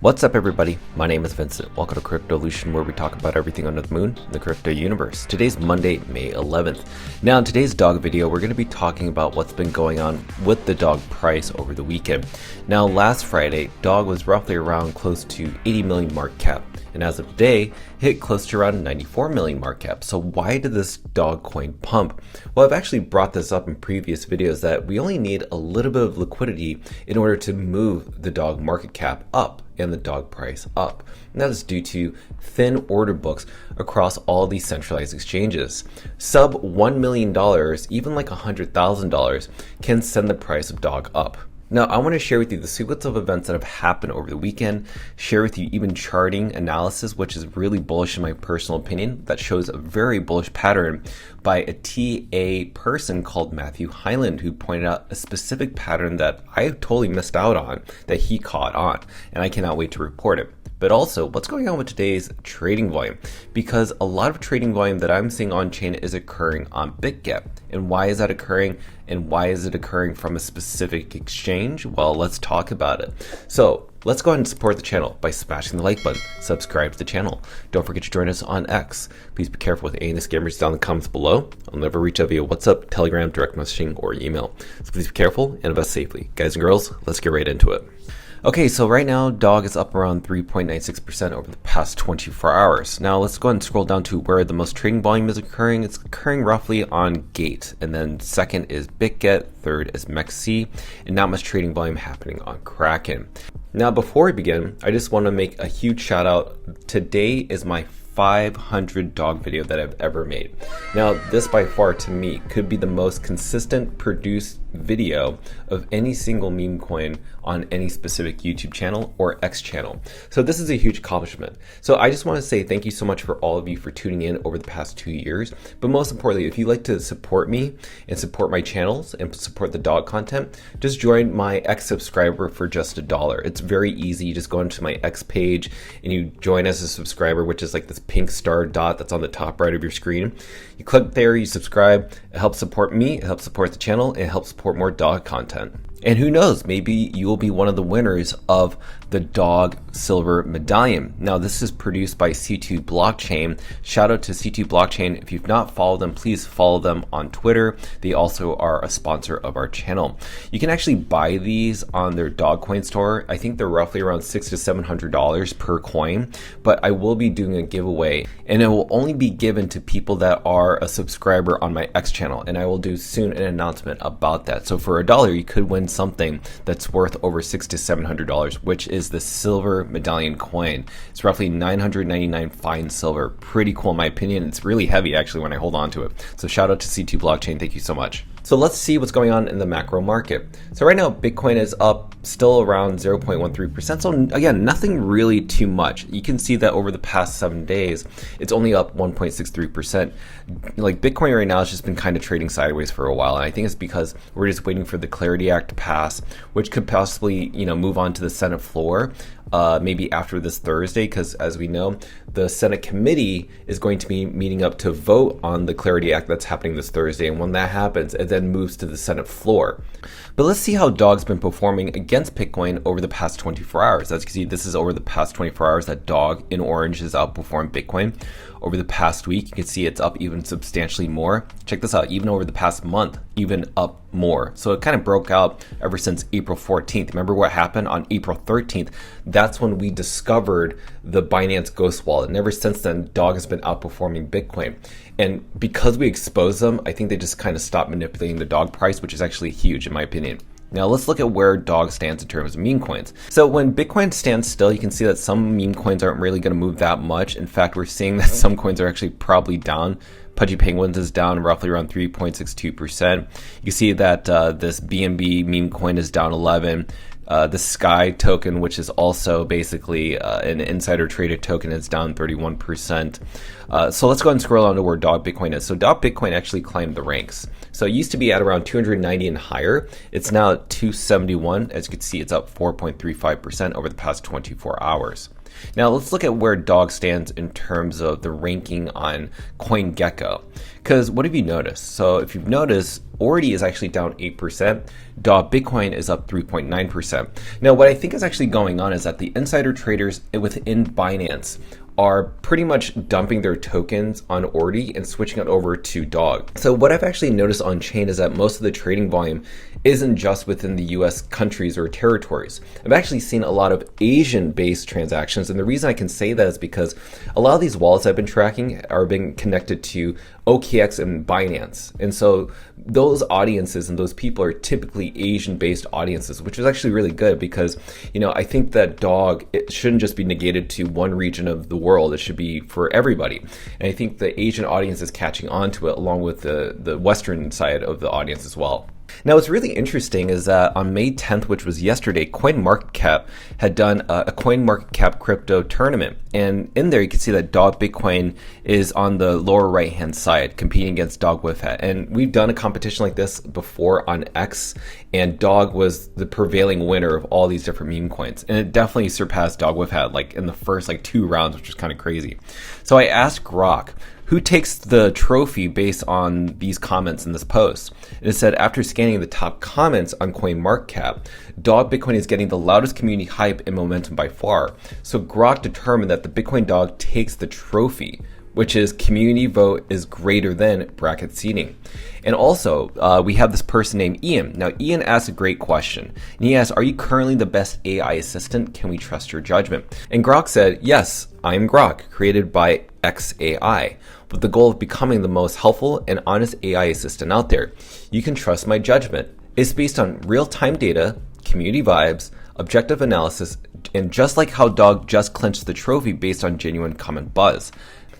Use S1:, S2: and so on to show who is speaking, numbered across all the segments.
S1: What's up everybody, my name is Vincent. Welcome to Cryptolution, where we talk about everything under the moon in the crypto universe. Today's Monday, May 11th. Now in today's dog video, we're going to be talking about what's been going on with the dog price over the weekend. Now last Friday, dog was roughly around close to 80 million market cap, and as of today, hit close to around 94 million market cap. So why did this dog coin pump? Well, I've actually brought this up in previous videos that we only need a little bit of liquidity in order to move the dog market cap up and the dog price up. And that is due to thin order books across all these centralized exchanges. Sub $1 million, even like $100,000, can send the price of dog up. Now, I want to share with you the sequence of events that have happened over the weekend, share with you even charting analysis, which is really bullish in my personal opinion, that shows a very bullish pattern by a TA person called Matthew Hyland, who pointed out a specific pattern that I totally missed out on, that he caught on, and I cannot wait to report it. But also, what's going on with today's trading volume? Because a lot of trading volume that I'm seeing on chain is occurring on Bitget. And why is that occurring? And why is it occurring from a specific exchange? Well, let's talk about it. So let's go ahead and support the channel by smashing the like button, subscribe to the channel. Don't forget to join us on X. Please be careful with any of the scammers down in the comments below. I'll never reach out via WhatsApp, Telegram, direct messaging, or email. So please be careful and invest safely. Guys and girls, let's get right into it. Okay, so right now, dog is up around 3.96% over the past 24 hours. Now let's go ahead and scroll down to where the most trading volume is occurring. It's occurring roughly on Gate, and then second is Bitget, third is MEXC, and not much trading volume happening on Kraken. Now before we begin, I just want to make a huge shout out. Today is my 500 dog video that I've ever made. Now this by far to me could be the most consistent produced video of any single meme coin on any specific YouTube channel or X channel. So this is a huge accomplishment. So I just want to say thank you so much for all of you for tuning in over the past 2 years. But most importantly, if you'd like to support me and support my channels and support the dog content, just join my X subscriber for just $1. It's very easy. You just go into my X page and you join as a subscriber, which is like this pink star dot that's on the top right of your screen. You click there, you subscribe. It helps support me, it helps support the channel, and it helps support more dog content. And who knows, maybe you will be one of the winners of the dog silver medallion. Now this is produced by C2 Blockchain. Shout out to C2 Blockchain. If you've not followed them, please follow them on Twitter. They also are a sponsor of our channel. You can actually buy these on their dog coin store. I think they're roughly around $600 to $700 per coin, but I will be doing a giveaway, and it will only be given to people that are a subscriber on my X channel, and I will do soon an announcement about that. So for $1, you could win something that's worth over $600 to $700, which is the silver medallion coin. It's roughly 999 fine silver. Pretty cool in my opinion. It's really heavy actually when I hold on to it. So shout out to C2 Blockchain. Thank you so much. So let's see what's going on in the macro market. So right now, Bitcoin is up still around 0.13%. So again, nothing really too much. You can see that over the past 7 days, it's only up 1.63%. Like Bitcoin right now has just been kind of trading sideways for a while. And I think it's because we're just waiting for the Clarity Act to pass, which could possibly, move on to the Senate floor. Maybe after this Thursday, because as we know, the Senate committee is going to be meeting up to vote on the Clarity Act that's happening this Thursday. And when that happens, it then moves to the Senate floor. But let's see how dog's been performing against Bitcoin over the past 24 hours. As you can see, this is over the past 24 hours that dog in orange has outperformed Bitcoin. Over the past week, you can see it's up even substantially more. Check this out, even over the past month, even up more. So it kind of broke out ever since April 14th. Remember what happened on April 13th? That's when we discovered the Binance Ghost Wallet. And ever since then, dog has been outperforming Bitcoin. And because we exposed them, I think they just kind of stopped manipulating the dog price, which is actually huge in my opinion. Now let's look at where dog stands in terms of meme coins. So when Bitcoin stands still, you can see that some meme coins aren't really going to move that much. In fact, we're seeing that some coins are actually probably down. Pudgy Penguins is down roughly around 3.62%. You can see that this BNB meme coin is down 11. The Sky token, which is also basically an insider traded token, is down 31%. So let's go ahead and scroll on to where dog Bitcoin is. So dog Bitcoin actually climbed the ranks. So it used to be at around 290 and higher. It's now at 271. As you can see, it's up 4.35% over the past 24 hours. Now let's look at where dog stands in terms of the ranking on CoinGecko. Because what have you noticed? So if you've noticed, Ordi is actually down 8%, dog Bitcoin is up 3.9%. Now what I think is actually going on is that the insider traders within Binance are pretty much dumping their tokens on Ordi and switching it over to Dog. So what I've actually noticed on chain is that most of the trading volume isn't just within the US countries or territories. I've actually seen a lot of Asian-based transactions, and the reason I can say that is because a lot of these wallets I've been tracking are being connected to OKX and Binance. And so those audiences and those people are typically Asian-based audiences, which is actually really good because, I think that Dog, it shouldn't just be negated to one region of the world. It should be for everybody. And I think the Asian audience is catching on to it along with the Western side of the audience as well. Now, what's really interesting is that on May 10th, which was yesterday, CoinMarketCap had done a CoinMarketCap crypto tournament. And in there, you can see that Dog Bitcoin is on the lower right-hand side, competing against Dog Wifhat. And we've done a competition like this before on X, and Dog was the prevailing winner of all these different meme coins. And it definitely surpassed Dog Wifhat like in the first 2 rounds, which was kind of crazy. So I asked Grok, who takes the trophy based on these comments in this post? And it said, after scanning the top comments on CoinMarketCap, Dog Bitcoin is getting the loudest community hype and momentum by far. So Grok determined that the Bitcoin Dog takes the trophy, which is community vote is greater than bracket seating. And also, we have this person named Ian. Now, Ian asked a great question. And he asked, are you currently the best AI assistant? Can we trust your judgment? And Grok said, yes, I am Grok, created by XAI, with the goal of becoming the most helpful and honest AI assistant out there. You can trust my judgment. It's based on real-time data, community vibes, objective analysis, and just like how Dog just clinched the trophy based on genuine comment buzz.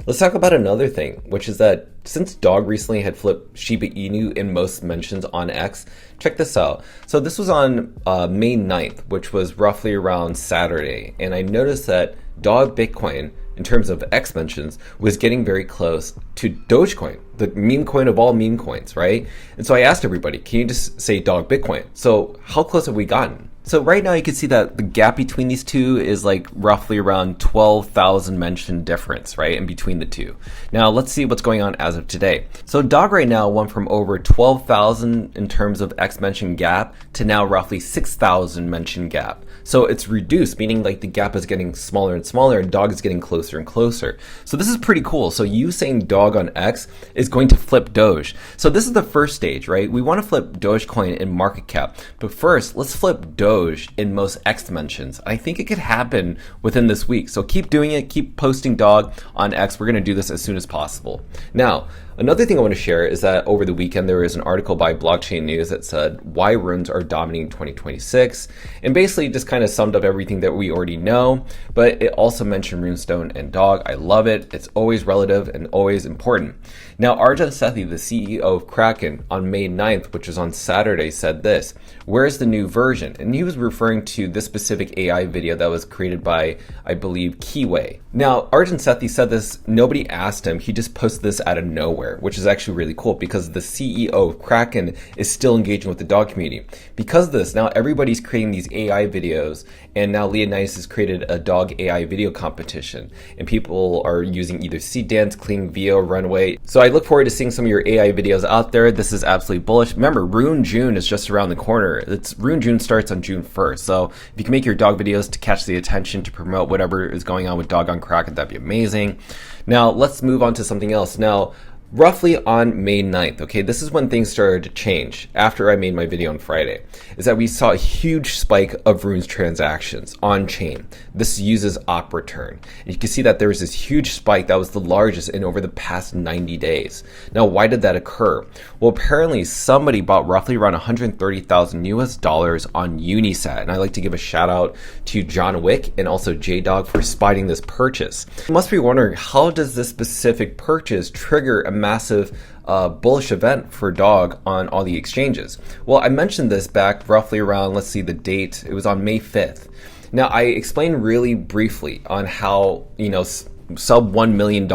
S1: Let's talk about another thing, which is that since Dog recently had flipped Shiba Inu in most mentions on X, check this out. So this was on May 9th, which was roughly around Saturday. And I noticed that Dog Bitcoin, in terms of X mentions, was getting very close to Dogecoin, the meme coin of all meme coins, right? And so I asked everybody, can you just say Dog Bitcoin? So how close have we gotten? So right now you can see that the gap between these two is roughly around 12,000 mention difference, right, in between the two. Now let's see what's going on as of today. So Dog right now went from over 12,000 in terms of X mention gap to now roughly 6,000 mention gap. So it's reduced, meaning the gap is getting smaller and smaller and Dog is getting closer and closer. So this is pretty cool. So you saying Dog on X is going to flip Doge. So this is the first stage, right? We want to flip Dogecoin in market cap, but first let's flip Doge in most X mentions. I think it could happen within this week. So keep doing it. Keep posting Dog on X. We're going to do this as soon as possible. Now, another thing I want to share is that over the weekend, there was an article by Blockchain News that said why runes are dominating 2026, and basically just kind of summed up everything that we already know, but it also mentioned Runestone and Dog. I love it. It's always relative and always important. Now, Arjun Sethi, the CEO of Kraken, on May 9th, which was on Saturday, said this, where's the new version? And he was referring to this specific AI video that was created by, I believe, Keyway. Now, Arjun Sethi said this, nobody asked him, he just posted this out of nowhere, which is actually really cool because the CEO of Kraken is still engaging with the Dog community. Because of this, now everybody's creating these AI videos, and now Leonidas has created a Dog AI video competition, and people are using either Seed Dance, Clean VO, Runway. So I look forward to seeing some of your AI videos out there. This is absolutely bullish. Remember, Rune June is just around the corner. Rune June starts on June 1st. So if you can make your Dog videos to catch the attention, to promote whatever is going on with Dog on Kraken, that'd be amazing. Now let's move on to something else. Now, roughly on May 9th, okay, this is when things started to change after I made my video on Friday, is that we saw a huge spike of Rune's transactions on chain. This uses op return. And you can see that there was this huge spike that was the largest in over the past 90 days. Now, why did that occur? Well, apparently somebody bought roughly around 130,000 US dollars on Unisat. And I'd like to give a shout out to John Wick and also J-Dog for spotting this purchase. You must be wondering, how does this specific purchase trigger a massive bullish event for Dog on all the exchanges? Well, I mentioned this back roughly around, let's see the date, it was on May 5th. Now, I explained really briefly on how, sub $1 million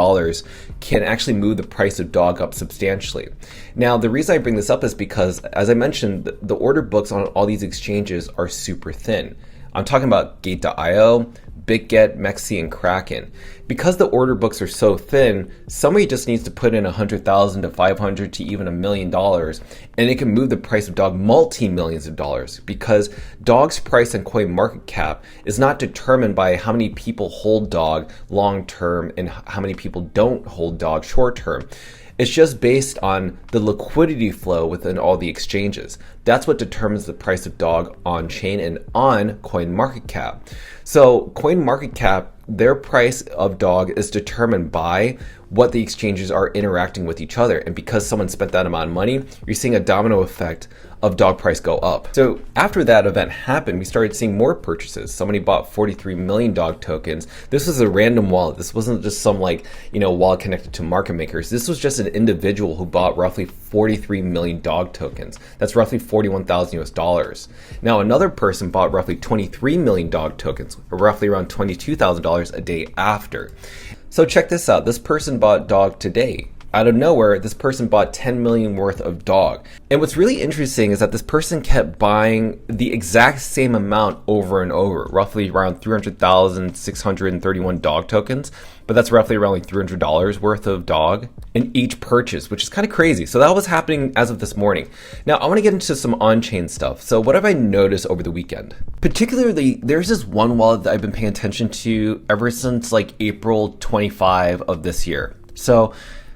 S1: can actually move the price of Dog up substantially. Now, the reason I bring this up is because, as I mentioned, the order books on all these exchanges are super thin. I'm talking about Gate.io, Bitget, Mexi, and Kraken. Because the order books are so thin, somebody just needs to put in 100,000 to 500 to even $1 million, and it can move the price of dog multi-millions of dollars, because dog's price on CoinMarketCap is not determined by how many people hold dog long term and how many people don't hold dog short term. It's just based on the liquidity flow within all the exchanges. That's what determines the price of dog on chain and on CoinMarketCap. So CoinMarketCap, their price of dog is determined by what the exchanges are interacting with each other. And because someone spent that amount of money, you're seeing a domino effect of dog price go up. So after that event happened, we started seeing more purchases. Somebody bought 43 million dog tokens. This was a random wallet. This wasn't just some wallet connected to market makers. This was just an individual who bought roughly 43 million dog tokens. That's roughly 41,000 US dollars. Now another person bought roughly 23 million dog tokens, or roughly around $22,000 a day after. So check this out. This person bought dog today. Out of nowhere, this person bought 10 million worth of dog. And what's really interesting is that this person kept buying the exact same amount over and over, roughly around 300,631 dog tokens. But that's roughly around $300 worth of dog in each purchase, which is kind of crazy. So that was happening as of this morning. Now I want to get into some on-chain stuff. So what have I noticed over the weekend? Particularly, there's this one wallet that I've been paying attention to ever since April 25 of this year. So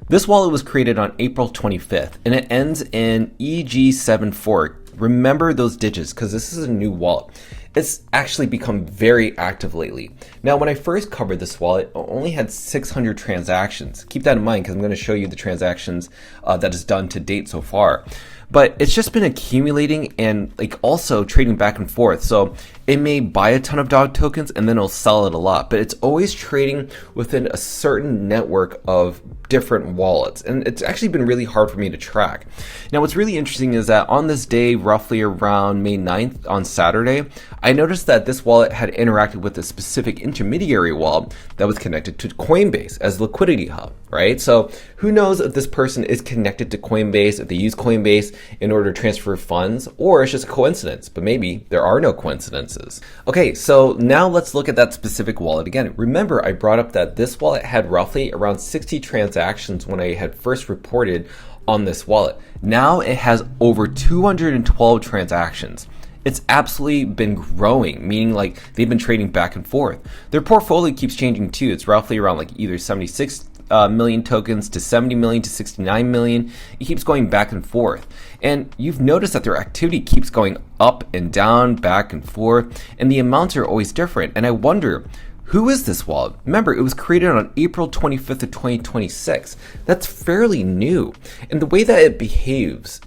S1: this wallet was created on April 25th, and it ends in EG74. Remember those digits, because this is a new wallet. It's actually become very active lately. Now, when I first covered this wallet, it only had 600 transactions. Keep that in mind, because I'm going to show you the transactions that is done to date so far. But it's just been accumulating and also trading back and forth. So it may buy a ton of dog tokens and then it'll sell it a lot, but it's always trading within a certain network of different wallets. And it's actually been really hard for me to track. Now, what's really interesting is that on this day, roughly around May 9th on Saturday, I noticed that this wallet had interacted with a specific intermediary wallet that was connected to Coinbase as liquidity hub, right? So who knows if this person is connected to Coinbase, if they use Coinbase in order to transfer funds, or it's just a coincidence, but maybe there are no coincidences. Okay, so now let's look at that specific wallet again. Remember, I brought up that this wallet had roughly around 60 transactions when I had first reported on this wallet. Now it has over 212 transactions. It's absolutely been growing, meaning they've been trading back and forth. Their portfolio keeps changing too. It's roughly around either 76 million tokens to 70 million to 69 million. It keeps going back and forth. And you've noticed that their activity keeps going up and down, back and forth, and the amounts are always different. And I wonder, who is this wallet? Remember, it was created on April 25th of 2026. That's fairly new. And the way that it behaves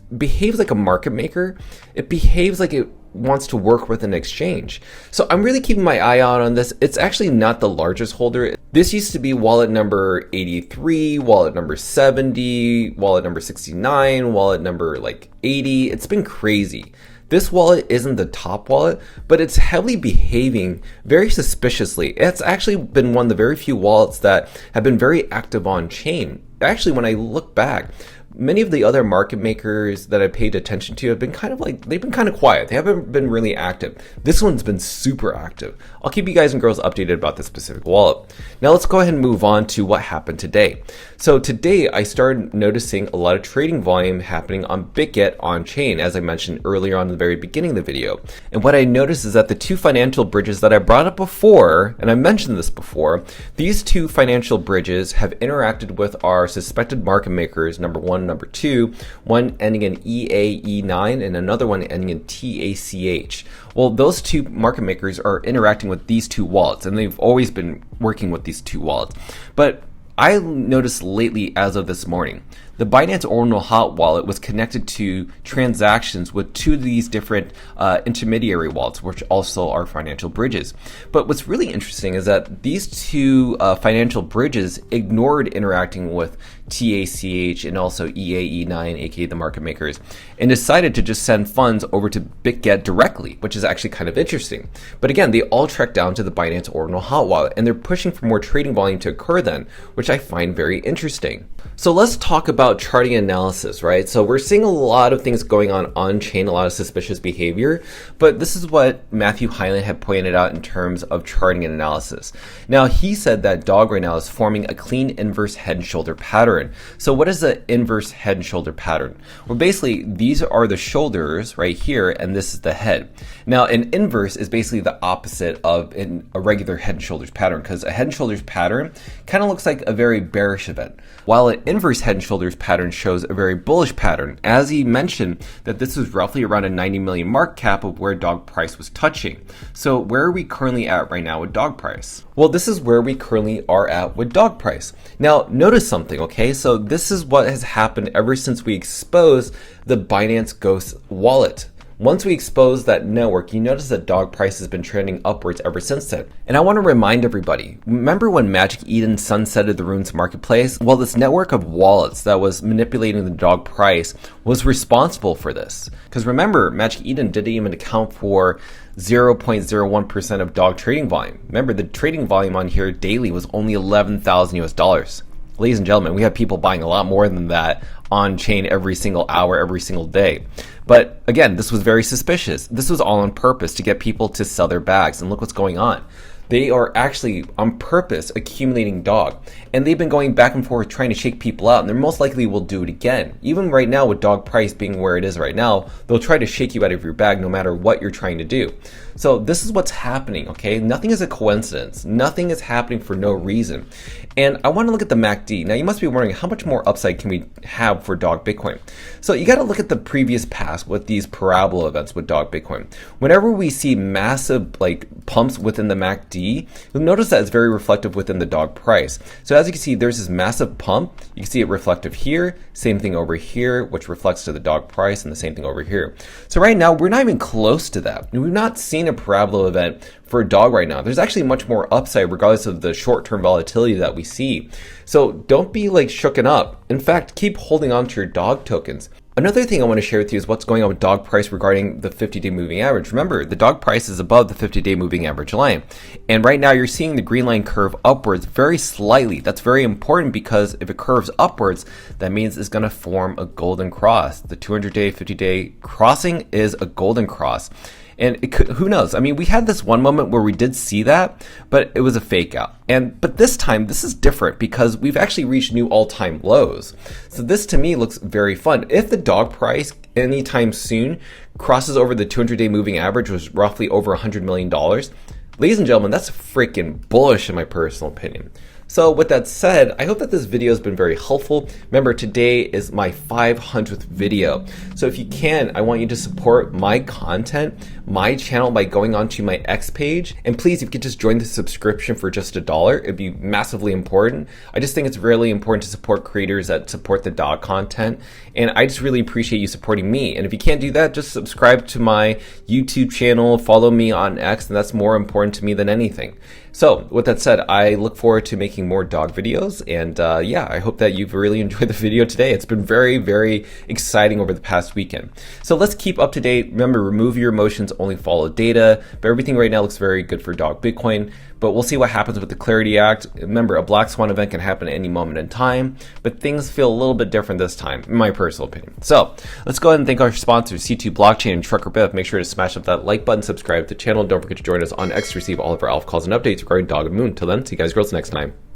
S1: like a market maker. It behaves like it wants to work with an exchange. So I'm really keeping my eye out on this. It's actually not the largest holder. This used to be wallet number 83, wallet number 70, wallet number 69, wallet number 80. It's been crazy. This wallet isn't the top wallet, but it's heavily behaving very suspiciously. It's actually been one of the very few wallets that have been very active on chain. Actually, when I look back, many of the other market makers that I paid attention to have been they've been kind of quiet. They haven't been really active. This one's been super active. I'll keep you guys and girls updated about this specific wallet. Now let's go ahead and move on to what happened today. So today I started noticing a lot of trading volume happening on Bitget on chain, as I mentioned earlier on in the very beginning of the video. And what I noticed is that the two financial bridges that I brought up before, and I mentioned this before, these two financial bridges have interacted with our suspected market makers, number one, number two, one ending in EAE9 and another one ending in TACH. Well, those two market makers are interacting with these two wallets, and they've always been working with these two wallets. But I noticed lately, as of this morning, the Binance Ordinal hot wallet was connected to transactions with two of these different intermediary wallets, which also are financial bridges. But what's really interesting is that these two financial bridges ignored interacting with TACH and also EAE9, aka the market makers, and decided to just send funds over to Bitget directly, which is actually kind of interesting. But again, they all track down to the Binance Ordinal hot wallet, and they're pushing for more trading volume to occur then, which I find very interesting. So let's talk about about charting analysis, right? So we're seeing a lot of things going on chain, a lot of suspicious behavior, but this is what Matthew Hyland had pointed out in terms of charting and analysis. Now, he said that DOG right now is forming a clean inverse head and shoulder pattern. So what is the inverse head and shoulder pattern? Well, basically, these are the shoulders right here, and this is the head. Now, an inverse is basically the opposite of a regular head and shoulders pattern, because a head and shoulders pattern kind of looks like a very bearish event, while an inverse head and shoulders pattern shows a very bullish pattern. As he mentioned, that this was roughly around a 90 million mark cap of where DOG price was touching. So where are we currently at right now with DOG price? Well, this is where we currently are at with DOG price. Now, notice something, okay? So this is what has happened ever since we exposed the Binance Ghost wallet. Once we expose that network, you notice that DOG price has been trending upwards ever since then. And I want to remind everybody, remember when Magic Eden sunsetted the Runes marketplace? Well, this network of wallets that was manipulating the DOG price was responsible for this. Because remember, Magic Eden didn't even account for 0.01% of DOG trading volume. Remember, the trading volume on here daily was only 11,000 US dollars. Ladies and gentlemen, we have people buying a lot more than that on chain every single hour, every single day. But again, this was very suspicious. This was all on purpose to get people to sell their bags. And look what's going on. They are actually on purpose accumulating DOG. And they've been going back and forth trying to shake people out. And they most likely will do it again. Even right now with DOG price being where it is right now, they'll try to shake you out of your bag no matter what you're trying to do. So this is what's happening, okay? Nothing is a coincidence. Nothing is happening for no reason. And I want to look at the MACD. Now you must be wondering, how much more upside can we have for DOG Bitcoin? So you got to look at the previous past with these parabola events with DOG Bitcoin. Whenever we see massive pumps within the MACD, you'll notice that it's very reflective within the DOG price. So as you can see, there's this massive pump. You can see it reflective here, same thing over here, which reflects to the DOG price, and the same thing over here. So right now, we're not even close to that. We've not seen a parabola event for DOG right now. There's actually much more upside regardless of the short-term volatility that we see. So don't be shooken up. In fact, keep holding on to your DOG tokens. Another thing I want to share with you is what's going on with DOG price regarding the 50-day moving average. Remember, the DOG price is above the 50-day moving average line. And right now you're seeing the green line curve upwards very slightly. That's very important because if it curves upwards, that means it's going to form a golden cross. The 200-day, 50-day crossing is a golden cross. And it could, who knows? I mean, we had this one moment where we did see that, but it was a fake out. But this time, this is different because we've actually reached new all-time lows. So this to me looks very fun. If the DOG price anytime soon crosses over the 200-day moving average, was roughly over $100 million, ladies and gentlemen, that's freaking bullish in my personal opinion. So with that said, I hope that this video has been very helpful. Remember, today is my 500th video. So if you can, I want you to support my content, my channel, by going onto my X page. And please, if you could just join the subscription for just $1, it'd be massively important. I just think it's really important to support creators that support the DOG content. And I just really appreciate you supporting me. And if you can't do that, just subscribe to my YouTube channel, follow me on X, and that's more important to me than anything. So with that said, I look forward to making more DOG videos. And yeah, I hope that you've really enjoyed the video today. It's been very, very exciting over the past weekend. So let's keep up to date. Remember, remove your emotions, only follow data. But everything right now looks very good for DOG Bitcoin. But we'll see what happens with the Clarity Act. Remember, a black swan event can happen at any moment in time, but things feel a little bit different this time, in my personal opinion. So let's go ahead and thank our sponsors, C2 Blockchain and Trucker Biff. Make sure to smash up that like button, subscribe to the channel. Don't forget to join us on X to receive all of our alpha calls and updates regarding DOG and Moon. Till then, see you guys girls next time.